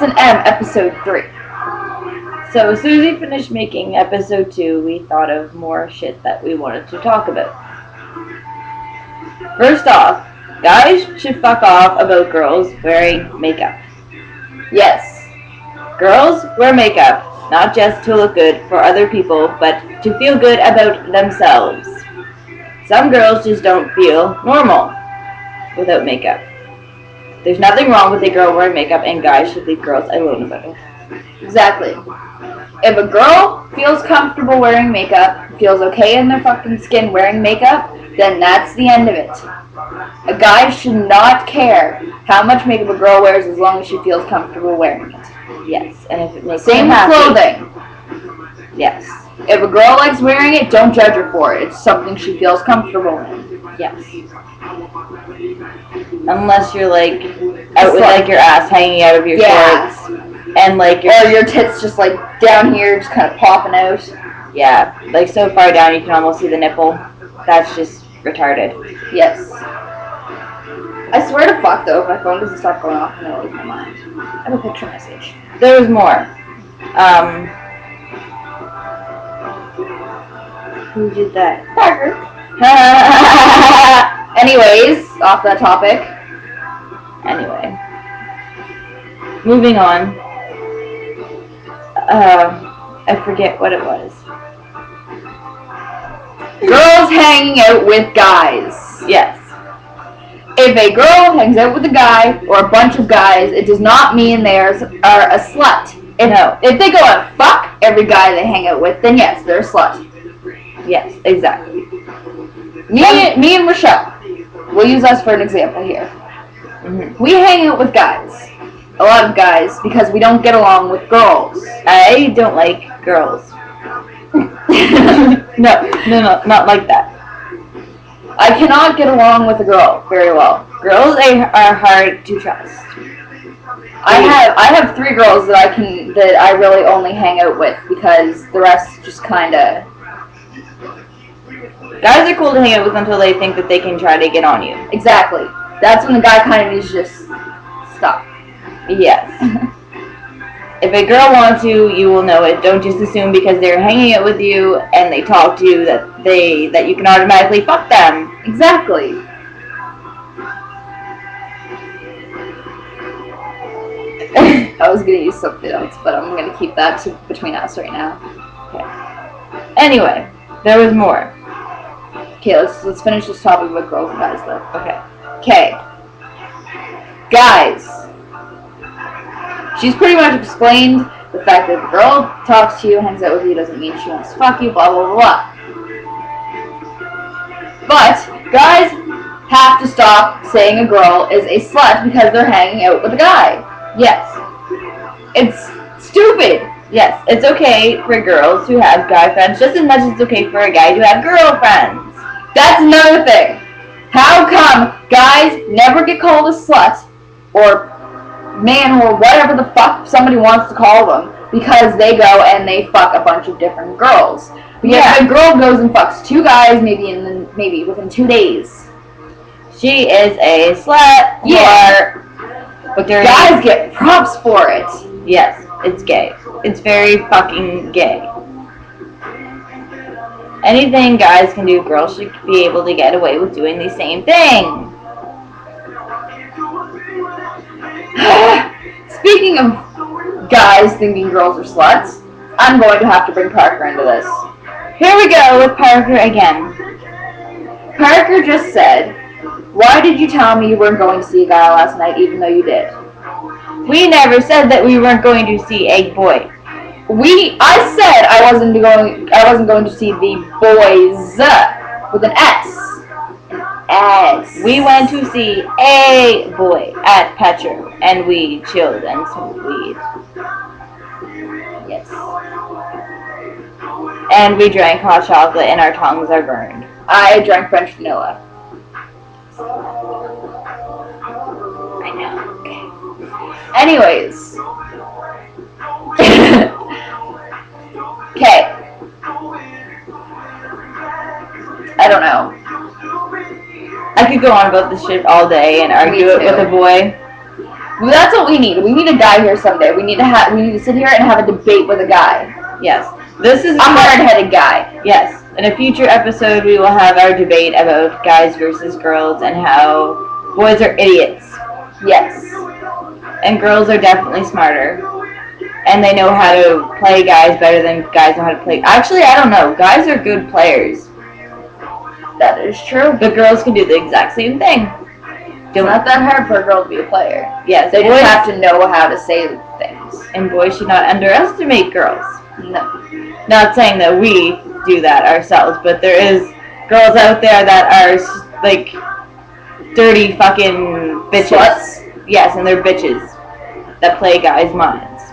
S&M episode 3. So as soon as we finished making episode 2, we thought of more shit that we wanted to talk about. First off, guys should fuck off about girls wearing makeup. Yes. Girls wear makeup, not just to look good for other people, but to feel good about themselves. Some girls just don't feel normal without makeup. There's nothing wrong with a girl wearing makeup, and guys should leave girls alone about it. Exactly. If a girl feels comfortable wearing makeup, feels okay in their fucking skin wearing makeup, then that's the end of it. A guy should not care how much makeup a girl wears as long as she feels comfortable wearing it. Yes, and if it makes Same her with happy. clothing. Yes. If a girl likes wearing it, don't judge her for it. It's something she feels comfortable in. Yes. Unless you're like out with like your ass hanging out of your shorts and like your tits just like down here, just kind of popping out. Yeah, like so far down you can almost see the nipple. That's just retarded. Yes. I swear to fuck though, if my phone doesn't stop going off, I'm gonna lose my mind. I have a picture message. There was more. Who did that? Parker. Anyways, off that topic. Anyway. Moving on. I forget what it was. Girls hanging out with guys. Yes. If a girl hangs out with a guy or a bunch of guys, it does not mean they are a slut. If they go and fuck every guy they hang out with, then yes, they're a slut. Yes, exactly. Me and Rochelle, we'll use us for an example here. Mm-hmm. We hang out with guys. A lot of guys, because we don't get along with girls. I don't like girls. No, not like that. I cannot get along with a girl very well. Girls are hard to trust. I have 3 girls that I really only hang out with because the rest just kinda. Guys are cool to hang out with until they think that they can try to get on you. Exactly. That's when the guy kind of needs to just stop. Yes. If a girl wants you, you will know it. Don't just assume because they're hanging out with you and they talk to you that you can automatically fuck them. Exactly. I was gonna use something else, but I'm gonna keep that between us right now. Okay. Anyway, there was more. Okay, let's finish this topic with girls and guys though. Okay. Okay. Guys. She's pretty much explained the fact that if a girl talks to you, hangs out with you, doesn't mean she wants to fuck you, blah, blah, blah, blah. But guys have to stop saying a girl is a slut because they're hanging out with a guy. Yes. It's stupid. Yes, it's okay for girls who have guy friends just as much as it's okay for a guy to have girlfriends. That's another thing. How come guys never get called a slut or man or whatever the fuck somebody wants to call them because they go and they fuck a bunch of different girls? Because if a girl goes and fucks 2 guys maybe within 2 days, she is a slut. Yeah. But guys get props for it. Yes, it's gay. It's very fucking gay. Anything guys can do, girls should be able to get away with doing the same thing. Speaking of guys thinking girls are sluts, I'm going to have to bring Parker into this. Here we go with Parker again. Parker just said, "Why did you tell me you weren't going to see a guy last night even though you did?" We never said that we weren't going to see a boy. I said I wasn't going to see the boys with an S. S. We went to see a boy at Petra, and we chilled and smoked weed. Yes. And we drank hot chocolate, and our tongues are burned. I drank French vanilla. I know. Okay. Anyways. Okay. I don't know. I could go on about this shit all day and argue it with a boy. Well, that's what we need. We need a guy here someday. We need to sit here and have a debate with a guy. Yes. This is A hard-headed guy. Yes. In a future episode, we will have our debate about guys versus girls and how boys are idiots. Yes. And girls are definitely smarter. And they know how to play guys better than guys know how to play. Actually, I don't know. Guys are good players. That is true. But girls can do the exact same thing. It's not that hard for a girl to be a player. Yes, They just have to know how to say things. And boys should not underestimate girls. No. Not saying that we do that ourselves, but there is girls out there that are like dirty fucking bitches. Sluts? Yes, and they're bitches that play guys' minds.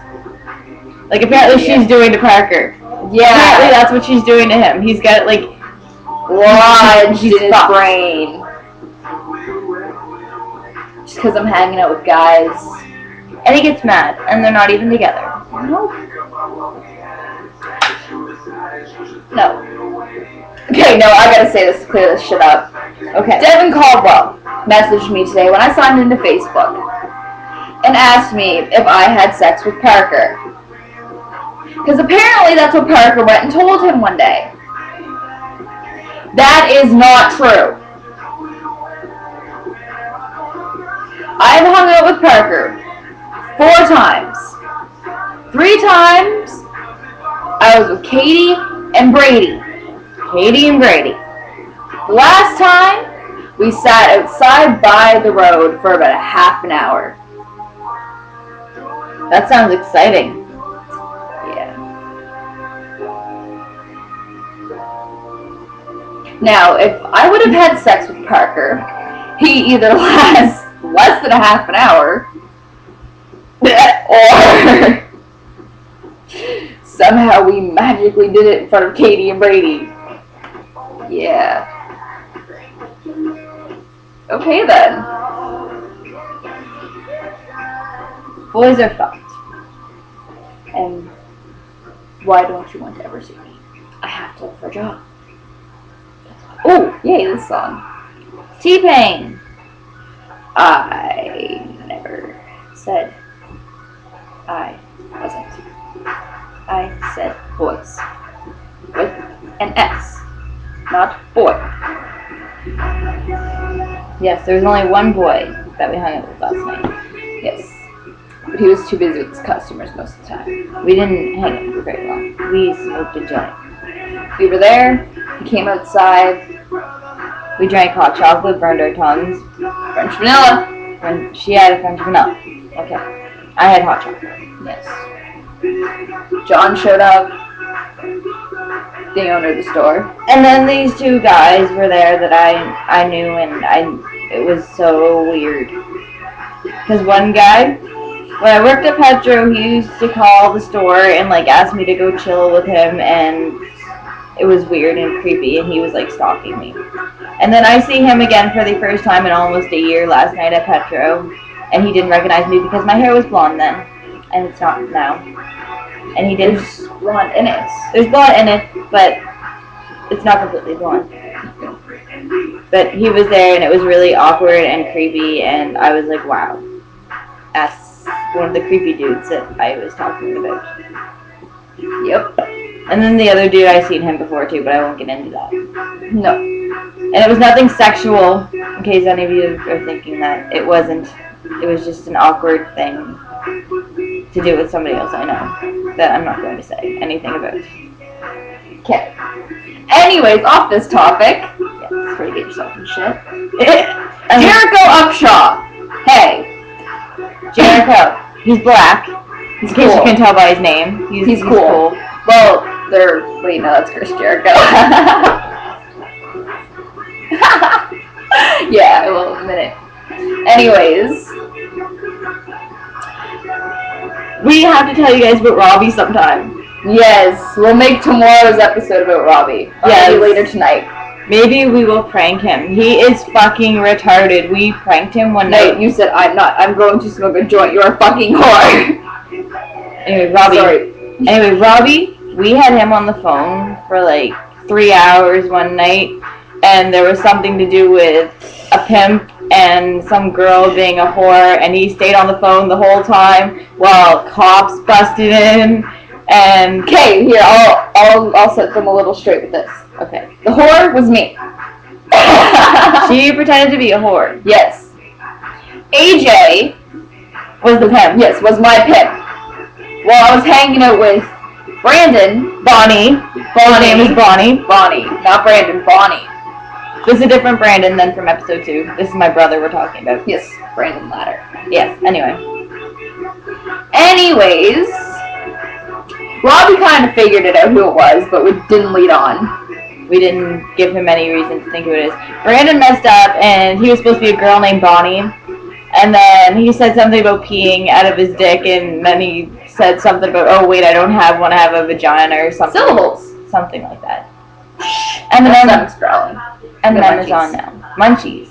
Like apparently she's doing to Parker. Yeah. Apparently that's what she's doing to him. He's got like lodged in his fucked. brain. Just because I'm hanging out with guys. And he gets mad, and they're not even together. Nope. No. Okay, no, I gotta say this to clear this shit up. Okay. Devin Caldwell messaged me today when I signed into Facebook and asked me if I had sex with Parker. Because apparently that's what Parker went and told him one day. That is not true. I've hung out with Parker 4 times. 3 times I was with Katie and Brady. Katie and Brady. The last time we sat outside by the road for about a half an hour. That sounds exciting. Yeah. Now, if I would have had sex with Parker, he either lasts less than a half an hour, or somehow we magically did it in front of Katie and Brady. Yeah. Okay then. Boys are fucked. And why don't you want to ever see me? I have to look for a job. Oh, yay, this song. T-Pain. I never said I wasn't. I said boys. With an S. Not boy. Yes, there was only one boy that we hung out with last night. Yes. But he was too busy with his customers most of the time. We didn't hang out for very long. We smoked a joint. We were there. He came outside. We drank hot chocolate, burned our tongues. French vanilla. And she had a French vanilla. Okay. I had hot chocolate. Yes. John showed up. The owner of the store. And then these 2 guys were there that I knew, and it was so weird. Because one guy, when I worked at Petro, he used to call the store and like ask me to go chill with him, and it was weird and creepy, and he was like stalking me. And then I see him again for the first time in almost a year last night at Petro, and he didn't recognize me because my hair was blonde then, and it's not now. And he didn't. There's blonde in it. There's blonde in it, but it's not completely blonde. But he was there, and it was really awkward and creepy, and I was like, wow. That's one of the creepy dudes that I was talking about. Yep. And then the other dude, I've seen him before too, but I won't get into that. No. And it was nothing sexual, in case any of you are thinking that. It wasn't. It was just an awkward thing to do with somebody else I know that I'm not going to say anything about. Okay. Anyways, off this topic. Yeah, before you get yourself in shit. Jericho Upshaw. Hey. Jericho. He's black. He's in case cool. you can tell by his name. He's cool. Well, wait, no, that's Chris Jericho. Yeah, I will in a minute. Anyways. We have to tell you guys about Robbie sometime. Yes, we'll make tomorrow's episode about Robbie. Yes. Maybe later tonight. Maybe we will prank him. He is fucking retarded. We pranked him one night. No, you said I'm not. I'm going to smoke a joint. You're a fucking whore. Anyway, Robbie. Sorry. Anyway, Robbie, we had him on the phone for like 3 hours one night, and there was something to do with a pimp and some girl being a whore, and he stayed on the phone the whole time while cops busted in. And Okay, here, I'll set them a little straight with this. okay, The whore was me. she pretended to be a whore. Yes. AJ Was the pimp? yes, was my pimp. While I was hanging out with Brandon, Bonnie. Full name is Bonnie. Bonnie, not Brandon, Bonnie. This is a different Brandon than from episode 2. This is my brother we're talking about. Yes, Brandon Ladder. Yes. Anyway. Anyways, Robbie kind of figured it out who it was, but we didn't lead on. We didn't give him any reason to think who it is. Brandon messed up, and he was supposed to be a girl named Bonnie. And then he said something about peeing out of his dick, and then he said something about, oh wait, I don't have one, I have a vagina, or something. Syllables. Something like that. And My then, stomach's growling. and the then it's munchies. on now. Munchies.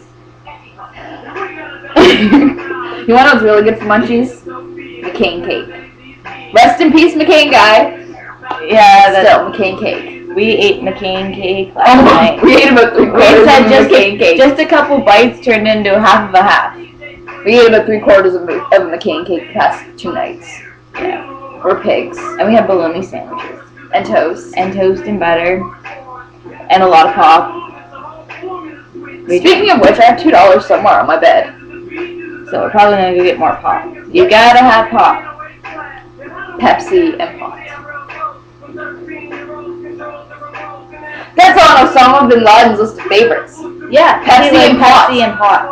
You want to know what's really good for munchies? McCain cake. Rest in peace, McCain guy. Yeah, Still, McCain cake. we ate McCain cake last night. We ate about 3/4 It of said McCain cake. just a couple bites turned into half of a half. We ate about 3/4 of a McCain cake the past 2 nights. Yeah. We're pigs. And we had bologna sandwiches. And toast. And toast and butter. And a lot of pop. Speaking of which, I have $2 somewhere on my bed. So we're probably gonna go get more pop. You gotta have pop. Pepsi and pot. That's on Osama bin Laden's list of favorites. Yeah, Pepsi and pot. Pepsi and pot.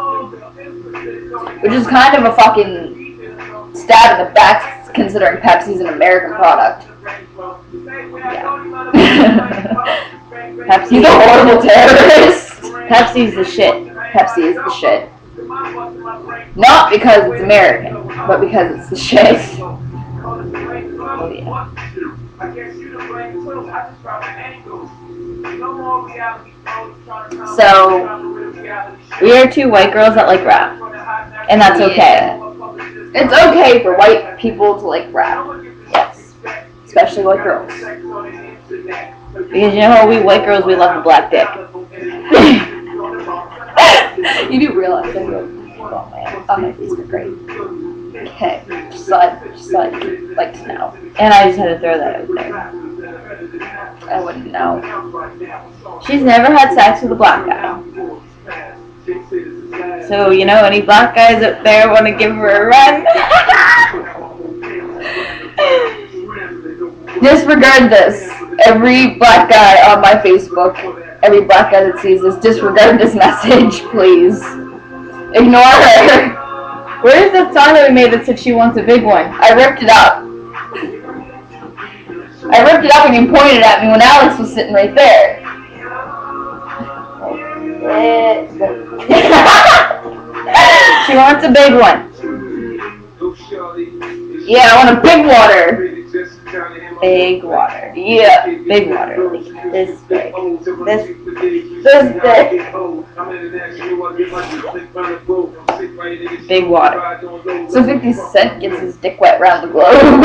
Which is kind of a fucking stab in the back considering Pepsi's an American product. Pepsi. He's a horrible terrorist. Pepsi's the shit. Pepsi is the shit. Not because it's American, but because it's the shit. Oh yeah. So, We are 2 white girls that like rap. And that's okay. it's okay for white people to like rap. Yes. Especially white girls. Because you know how we white girls, we love a black dick. You do realize I go on my Facebook, right? Okay, just thought you'd like to know. And I just had to throw that out there. I wouldn't know. She's never had sex with a black guy. So, you know, any black guys up there want to give her a run? Disregard this. Every black guy on my Facebook, every black guy that sees this, disregard this message, please. Ignore her. Where's that song that we made that said she wants a big one? I ripped it up. I ripped it up and you pointed at me when Alex was sitting right there. She wants a big one. Yeah, I want a big water. Big water. Yeah. Big water. Like this big. This big. Big water. So 50 Cent gets his dick wet around the globe.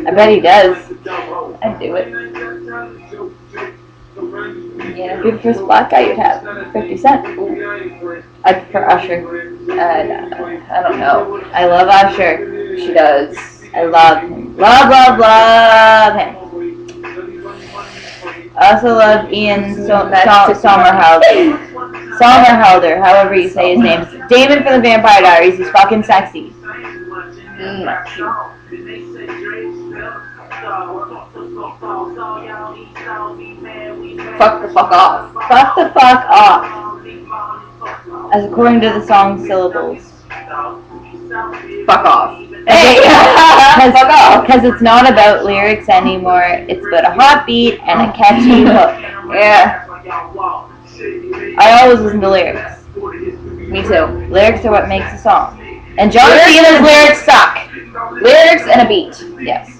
I bet he does. I'd do it. Yeah. Who's the first black guy you'd have? 50 Cent. I prefer Usher. I don't know. I love Usher. She does. I love him. Love him. I also love Ian Somerhalder. Somerhalder, however you say his name. Damon from the Vampire Diaries. He's fucking sexy. Fuck the fuck off. Fuck the fuck off. As according to the song syllables. Fuck off. Hey! Fuck off. Because it's not about lyrics anymore. It's about a hot beat and a catchy hook. Yeah. I always listen to lyrics. Me too. Lyrics are what makes a song. And John Lyrics Cena's and- lyrics suck. Lyrics and a beat. Yes.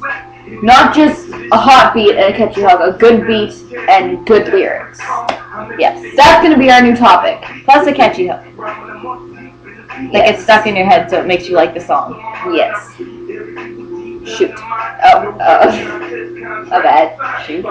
Not just a hot beat and a catchy hook. A good beat and good lyrics. Yes. That's gonna be our new topic. Plus a catchy hook. That gets stuck in your head so it makes you like the song. Yes. Shoot. Oh. A bad shoe.